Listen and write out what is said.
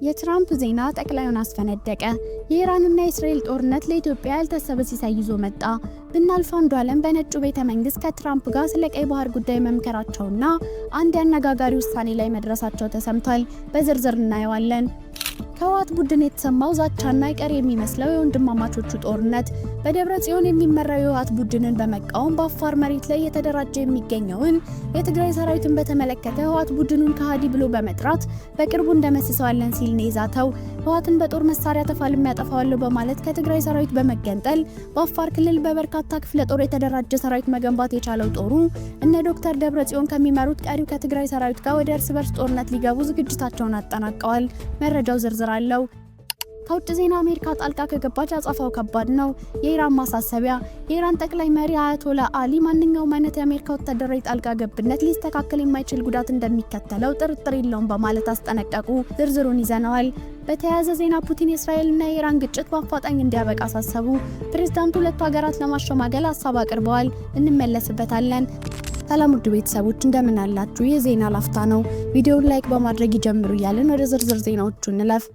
የትራምፕ ዜና ጠቅላዩን አስፈነደቀ። የኢራንና የእስራኤል ጦርነት ለኢትዮጵያ ያልታሰበ ሲሳይ ይዞ መጣ። ብናልፍ አንዱዓለም በነጩ ቤተ መንግስት ከትራምፕ ጋር ስለ ቀይ ባህር ጉዳይ መምከራቸውና አንድ አነጋጋሪ ውሳኔ ላይ መድረሳቸው ተሰምቷል። በዝርዝር እናየዋለን። ከህወሓት ቡድን የተሰማው ዛቻና አይቀር የሚመስለው የወንድማማቾቹ ጦርነት በደብረጽዮን የሚመራው የህወሓት ቡድንን በመቃወም በአፋር መሬት ላይ የተደራጀ የሚገኘውን የትግራይ ሰራዊትን በተመለከተ ህወሓት ቡድኑን ከሃዲ ብሎ በመጥራት በቅርቡ እንደመስሰዋለን ሲል ነው የዛተው። ህወሓትን በጦር መሳሪያ ተፋልሜ ያጠፋዋለሁ በማለት ከትግራይ ሰራዊት በመገንጠል በአፋር ክልል በበርካታ ክፍለ ጦር የተደራጀ ሰራዊት መገንባት የቻለው ጦሩ እነ ዶክተር ደብረጽዮን ከሚመሩት ቀሪው ከትግራይ ሰራዊት ጋር ወደ እርስ በርስ ጦርነት ሊገቡ ዝግጅታቸውን አጠናቀዋል። መረጃው ዝርዝር አለው። ከውጭ ዜና አሜሪካ ጣልቃ ከገባች አጻፋው ከባድ ነው። የኢራን ማሳሰቢያ። የኢራን ጠቅላይ መሪ አያቶላ አሊ ማንኛውም አይነት የአሜሪካ ወታደራዊ ጣልቃ ገብነት ሊስተካከል የማይችል ጉዳት እንደሚከተለው ጥርጥር የለውም በማለት አስጠነቀቁ። ዝርዝሩን ይዘነዋል። በተያያዘ ዜና ፑቲን የእስራኤልና የኢራን ግጭት በአፋጣኝ እንዲያበቃ አሳሰቡ። ፕሬዝዳንቱ ሁለቱ ሀገራት ለማሸማገል ሀሳብ አቅርበዋል። እንመለስበታለን። ሰላም ውድ ቤተሰቦች እንደምን አላችሁ? የዜና ላፍታ ነው። ቪዲዮውን ላይክ በማድረግ ይጀምሩ እያልን ወደ ዝርዝር ዜናዎቹ እንለፍ።